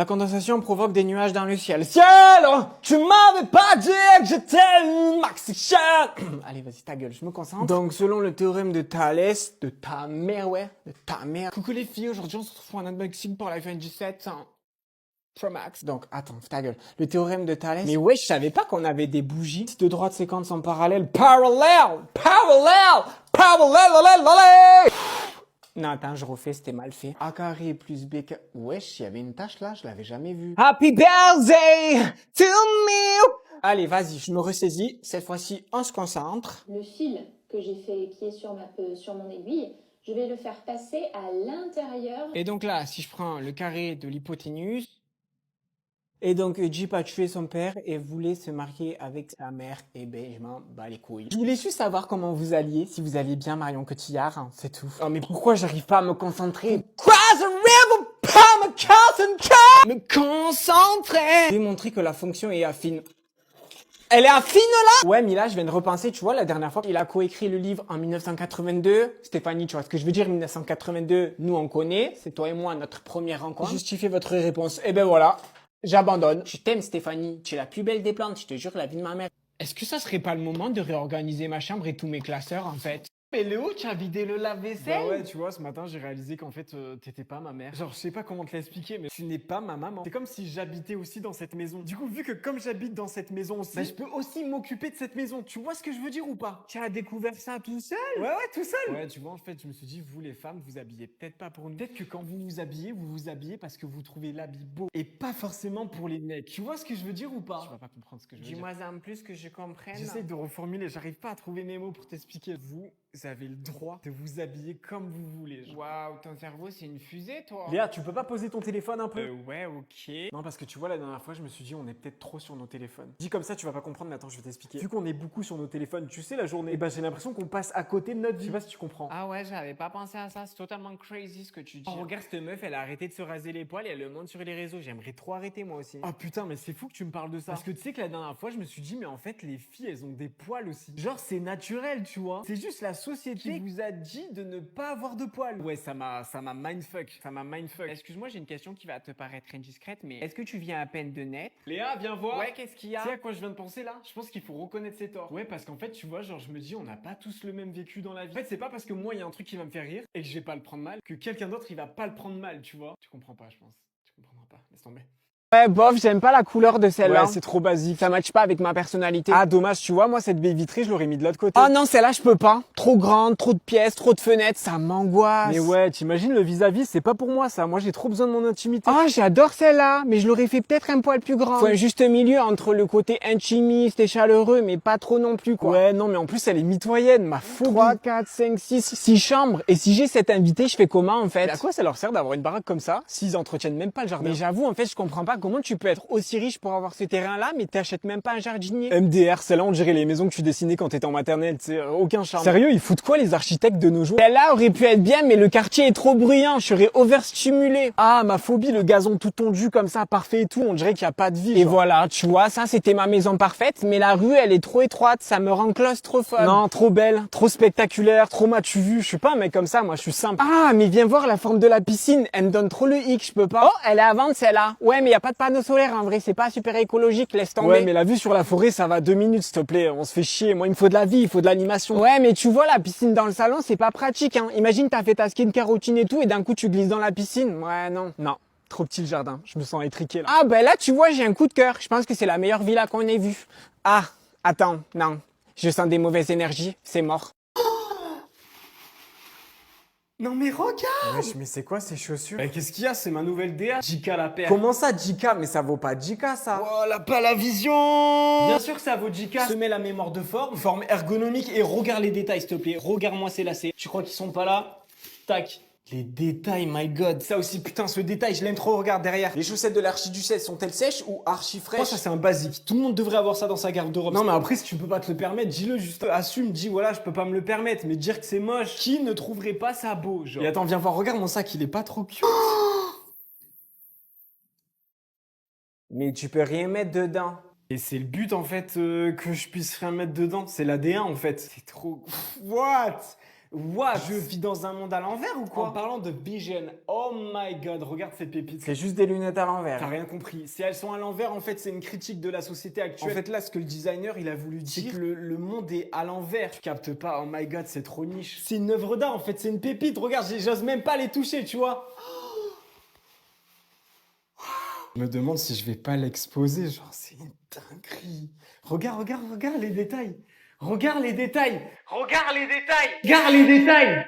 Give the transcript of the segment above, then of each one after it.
La condensation provoque des nuages dans le ciel. Ciel, tu m'avais pas dit que j'étais une maxi chaîne. Allez, vas-y, ta gueule, je me concentre. Donc, selon le théorème de Thalès, de ta mère, ouais, de ta mère. Coucou les filles, aujourd'hui on se retrouve pour un unboxing pour l'iPhone 17 Pro Max. Donc, attends, ta gueule. Le théorème de Thalès. Mais ouais, je savais pas qu'on avait des bougies. Si deux droites séquentes sont parallèles. Parallèle! Non, attends, je refais, c'était mal fait. A carré plus B carré. Wesh, il y avait une tâche là, je l'avais jamais vue. Happy birthday to me! Allez, vas-y, je me ressaisis. Cette fois-ci, on se concentre. Le fil que j'ai fait, qui est sur mon aiguille, je vais le faire passer à l'intérieur. Et donc là, si je prends le carré de l'hypoténuse. Et donc, Jeep a tué son père et voulait se marier avec sa mère. Et ben, je m'en bats les couilles. Je voulais juste savoir comment vous alliez, si vous alliez bien Marion Cotillard, hein, c'est tout. Oh, mais pourquoi j'arrive pas à me concentrer? Pourquoi j'arrive pas à me concentrer? Je vais montrer que la fonction est affine. Elle est affine là? Ouais, mais là, je viens de repenser, tu vois, la dernière fois, il a coécrit le livre en 1982. Stéphanie, tu vois ce que je veux dire, 1982, nous on connaît, c'est toi et moi notre première rencontre. Justifiez votre réponse. Et ben voilà. J'abandonne. Je t'aime Stéphanie, tu es la plus belle des plantes, je te jure, la vie de ma mère. Est-ce que ça serait pas le moment de réorganiser ma chambre et tous mes classeurs en fait? Mais Léo, tu as vidé le lave-vaisselle? Bah ouais, tu vois, ce matin, j'ai réalisé qu'en fait, t'étais pas ma mère. Genre, je sais pas comment te l'expliquer, mais tu n'es pas ma maman. C'est comme si j'habitais aussi dans cette maison. Du coup, vu que comme j'habite dans cette maison aussi, bah, je peux aussi m'occuper de cette maison. Tu vois ce que je veux dire ou pas? Tu as découvert ça tout seul? Ouais, tout seul. Ouais, tu vois, en fait, je me suis dit, vous les femmes, vous habillez peut-être pas pour nous. Peut-être que quand vous vous habillez parce que vous trouvez l'habit beau. Et pas forcément pour les mecs. Tu vois ce que je veux dire ou pas? Tu vas pas comprendre ce que je veux dire. Dis-moi en plus que je comprenne. J'essaie de reformuler, j'arrive pas à trouver mes mots pour t'expliquer. Vous avez le droit de vous habiller comme vous voulez. Genre. Waouh, ton cerveau c'est une fusée toi. Léa, tu peux pas poser ton téléphone un peu? Ouais, ok. Non, parce que tu vois, la dernière fois, je me suis dit, on est peut-être trop sur nos téléphones. Dit comme ça, tu vas pas comprendre, mais attends, je vais t'expliquer. Vu qu'on est beaucoup sur nos téléphones, tu sais, la journée, et ben j'ai l'impression qu'on passe à côté de notre vie. Je sais pas si tu comprends. Ah ouais, j'avais pas pensé à ça, c'est totalement crazy ce que tu dis. Oh, regarde cette meuf, elle a arrêté de se raser les poils et elle le monte sur les réseaux. J'aimerais trop arrêter moi aussi. Oh putain, mais c'est fou que tu me parles de ça. Parce que tu sais que la dernière fois, je me suis dit, mais en fait, les filles, elles ont des poils aussi. Genre, c'est naturel, tu vois. C'est juste la société qui vous a dit de ne pas avoir de poils. Ouais, ça m'a mindfuck. Ça m'a mindfuck. Excuse-moi, j'ai une question qui va te paraître indiscrète, mais est-ce que tu viens à peine de naître? Léa, viens voir. Ouais, qu'est-ce qu'il y a? Tu sais à quoi je viens de penser là? Je pense qu'il faut reconnaître ses torts. Ouais, parce qu'en fait, tu vois, genre, je me dis, on n'a pas tous le même vécu dans la vie. En fait, c'est pas parce que moi, il y a un truc qui va me faire rire et que je vais pas le prendre mal que quelqu'un d'autre, il va pas le prendre mal, tu vois. Tu comprends pas, je pense. Tu comprendras pas. Laisse tomber. Ouais, bof, j'aime pas la couleur de celle-là. Ouais, c'est trop basique. Ça matche pas avec ma personnalité. Ah, dommage, tu vois, moi, cette baie vitrée, je l'aurais mis de l'autre côté. Ah non, celle-là, je peux pas. Trop grande, trop de pièces, trop de fenêtres, ça m'angoisse. Mais ouais, t'imagines le vis-à-vis, c'est pas pour moi ça. Moi, j'ai trop besoin de mon intimité. Ah, j'adore celle-là, mais je l'aurais fait peut-être un poil plus grand. Faut un juste milieu entre le côté intimiste et chaleureux, mais pas trop non plus, quoi. Ouais, non, mais en plus, elle est mitoyenne, ma phobie. 3, 4, 5, 6 chambres. Et si j'ai cet invité, je fais comment, en fait? Mais à quoi ça leur sert d'avoir une baraque comme ça s'ils entretiennent même pas le jardin? Mais j'avoue, en fait, je comprends pas comment tu peux être aussi riche pour avoir ce terrain-là, mais t'achètes même pas un jardinier. MDR, celle-là, on dirait les maisons que tu dessinais quand t'étais en maternelle, tu sais, aucun charme. Sérieux, ils foutent quoi les architectes de nos jours? Celle-là aurait pu être bien, mais le quartier est trop bruyant, je serais overstimulé. Ah, ma phobie, le gazon tout tondu comme ça, parfait et tout, on dirait qu'il y a pas de vie. Et genre. voilà, tu vois, ça c'était ma maison parfaite, mais la rue elle est trop étroite, ça me rend claustrophobe. Non, trop belle, trop spectaculaire, trop m'as-tu vu, je suis pas un mec comme ça, moi je suis simple. Ah, mais viens voir la forme de la piscine, elle me donne trop le hic, je peux pas. Oh, elle est à vendre celle-là. Ouais, mais y a pas de panneau solaire en vrai, c'est pas super écologique, laisse tomber. Ouais, mais la vue sur la forêt, ça va 2 minutes, s'il te plaît, on se fait chier. Moi, il me faut de la vie, il faut de l'animation. Ouais, mais tu vois, la piscine dans le salon, c'est pas pratique, hein. Imagine, t'as fait ta skincare routine et tout, et d'un coup, tu glisses dans la piscine. Ouais, non. Non, trop petit le jardin, je me sens étriqué là. Ah, ben là, tu vois, j'ai un coup de cœur. Je pense que c'est la meilleure villa qu'on ait vue. Ah, attends, non. Je sens des mauvaises énergies, c'est mort. Non mais regarde! Wesh, mais c'est quoi ces chaussures? Bah, qu'est-ce qu'il y a? C'est ma nouvelle DA, Jika la paire. Comment ça, Jika? Mais ça vaut pas Jika, ça. Oh, la pas la vision! Bien sûr que ça vaut Jika. Se met la mémoire de forme ergonomique et regarde les détails, s'il te plaît. Regarde-moi ces lacets. Tu crois qu'ils sont pas là? Tac. Les détails, my god. Ça aussi, putain, ce détail, je l'aime trop, regarde derrière. Les chaussettes de l'archiduchesse sont-elles sèches ou archi Moi, fraîches? ça, c'est un basique. Tout le monde devrait avoir ça dans sa garde-robe. Non, mais après, si tu peux pas te le permettre, dis-le juste. Assume, dis voilà, je peux pas me le permettre. Mais dire que c'est moche, qui ne trouverait pas ça beau, genre? Et attends, viens voir, regarde mon sac, il est pas trop cute. Mais tu peux rien mettre dedans. Et c'est le but, en fait, que je puisse rien mettre dedans. C'est la D1, en fait. C'est trop... What? Ouah, je vis dans un monde à l'envers ou quoi? En parlant de vision, oh my god, regarde ces pépites. C'est juste des lunettes à l'envers. T'as rien compris. Si elles sont à l'envers, en fait, c'est une critique de la société actuelle. En fait, là, ce que le designer, il a voulu dire, c'est que le monde est à l'envers. Tu captes pas, oh my god, c'est trop niche. C'est une œuvre d'art, en fait, c'est une pépite. Regarde, j'ose même pas les toucher, tu vois. Je me demande si je vais pas l'exposer, genre, c'est une dinguerie. Regarde les détails. Regarde les détails. Regarde les détails. Regarde les détails.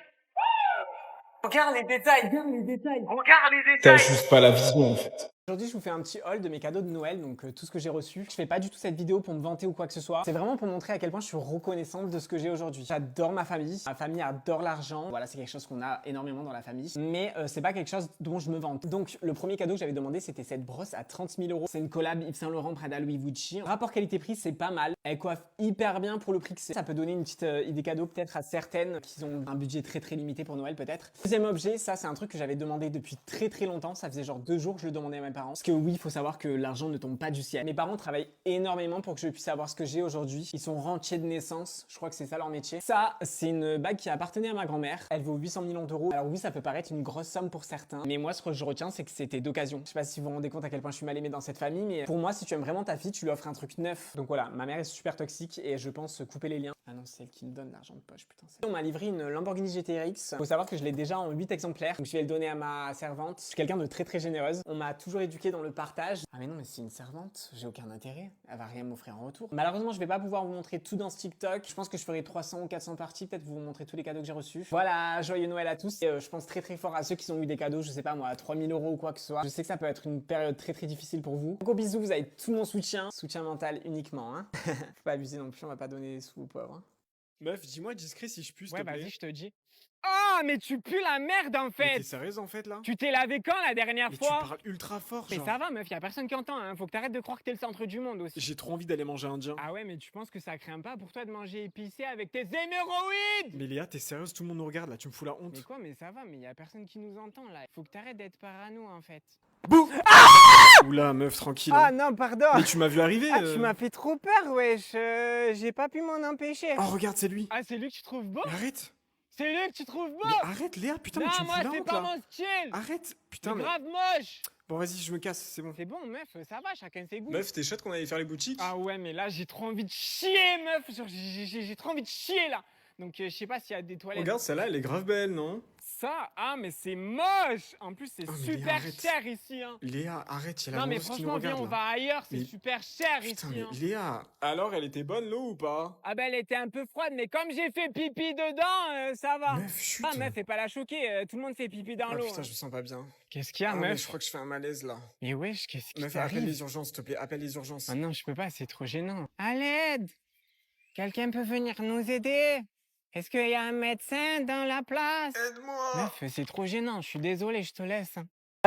Regarde les détails. Regarde les détails. Regarde les détails. T'as juste pas la vision, en fait. Aujourd'hui, je vous fais un petit haul de mes cadeaux de Noël, donc tout ce que j'ai reçu. Je fais pas du tout cette vidéo pour me vanter ou quoi que ce soit. C'est vraiment pour montrer à quel point je suis reconnaissante de ce que j'ai aujourd'hui. J'adore ma famille. Ma famille adore l'argent. Voilà, c'est quelque chose qu'on a énormément dans la famille. Mais c'est pas quelque chose dont je me vante. Donc, le premier cadeau que j'avais demandé, c'était cette brosse à 30 000 €. C'est une collab Yves Saint Laurent, Prada, Louis Vuitton. Rapport qualité-prix, c'est pas mal. Elle coiffe hyper bien pour le prix que c'est. Ça peut donner une petite idée cadeau peut-être à certaines qui ont un budget très limité pour Noël peut-être. Deuxième objet, ça c'est un truc que j'avais demandé depuis très longtemps. Ça faisait genre 2 jours que je le demandais à mes parents. Parce que oui, il faut savoir que l'argent ne tombe pas du ciel. Mes parents travaillent énormément pour que je puisse avoir ce que j'ai aujourd'hui. Ils sont rentiers de naissance. Je crois que c'est ça leur métier. Ça, c'est une bague qui appartenait à ma grand-mère. Elle vaut 800 millions d'euros. Alors oui, ça peut paraître une grosse somme pour certains. Mais moi, ce que je retiens, c'est que c'était d'occasion. Je sais pas si vous vous rendez compte à quel point je suis mal aimé dans cette famille. Mais pour moi, si tu aimes vraiment ta fille, tu lui offres un truc neuf. Donc voilà, ma mère est super toxique et je pense couper les liens. Ah non, c'est elle qui me donne l'argent de poche, putain. On m'a livré une Lamborghini GTR-X. Faut savoir que je l'ai déjà en 8 exemplaires. Donc je vais le donner à ma servante. Je suis quelqu'un de très généreuse. On m'a toujours éduqué dans le partage. Ah mais non, mais c'est une servante, j'ai aucun intérêt. Elle va rien m'offrir en retour. Malheureusement, je vais pas pouvoir vous montrer tout dans ce TikTok. Je pense que je ferai 300 ou 400 parties, peut-être vous montrer tous les cadeaux que j'ai reçus. Voilà, joyeux Noël à tous. Et je pense très fort à ceux qui ont eu des cadeaux, je sais pas moi, à 3 000 € ou quoi que ce soit. Je sais que ça peut être une période très difficile pour vous. Gros bisous, vous avez tout mon soutien. Soutien mental uniquement, hein. Faut pas abuser non plus, on va pas donner des sous aux pauvres. Hein. Meuf, dis-moi discret si je pue, s'il Ouais, te plaît. vas-y, je te dis. Ah, mais tu pues la merde en Mais fait. t'es sérieuse en fait là? Tu t'es lavé quand la dernière Mais fois? tu parles ultra fort, Mais genre. ça va, meuf, y a personne qui entend, hein. Faut que t'arrêtes de croire que t'es le centre du monde aussi. J'ai trop envie d'aller manger indien. Ah ouais, mais tu penses que ça craint pas pour toi de manger épicé avec tes hémorroïdes? Mais Léa, t'es sérieuse? Tout le monde nous regarde là, tu me fous la honte. Mais quoi, mais ça va, mais y a personne qui nous entend là. Faut que t'arrêtes d'être parano en fait. Bouh! Oula, meuf, tranquille. Ah hein. non, pardon. Mais tu m'as vu arriver. Ah, tu m'as fait trop peur, wesh. J'ai pas pu m'en empêcher. Oh, regarde, c'est lui. Ah, c'est lui que tu trouves beau? Mais arrête. C'est lui que tu trouves beau? Mais arrête, Léa, putain, mais tu Non, me moi, fous la c'est honte pas là. mon style. Arrête, putain, C'est mais. grave moche. Bon, vas-y, je me casse, c'est bon. C'est bon, meuf, ça va, chacun ses goûts. Meuf, t'es chouette qu'on allait faire les boutiques? Ah ouais, mais là, j'ai trop envie de chier, meuf. Genre, j'ai trop envie de chier, là. Donc, je sais pas s'il y a des toilettes. Regarde, celle-là, elle est grave belle, non? Ça, ah, mais c'est moche. En plus, c'est Ah, mais super arrête. cher ici, hein. Léa, arrête, il y a la Non, mais vendeuse qui nous franchement, viens, regarde. on là. va ailleurs. C'est Mais- super cher Putain, ici, mais hein. Léa. Alors, elle était bonne, l'eau ou pas? Ah ben, elle était un peu froide, mais comme j'ai fait pipi dedans, ça va. Meuf, chut. Ah, meuf, fais pas la choquer. Tout le monde fait pipi dans Ah, l'eau. putain, hein. je me sens pas bien. Qu'est-ce qu'il y a, Ah, mais meuf? je crois que je fais un malaise là. Mais wesh, qu'est-ce qui Meuf, appelle t'arrive? les urgences, s'il te plaît, appelle les urgences. Ah non, je peux pas, c'est trop gênant. À l'aide! Quelqu'un peut venir nous aider? Est-ce qu'il y a un médecin dans la place? Aide-moi! Meuf, c'est trop gênant, je suis désolé, je te laisse. Hein.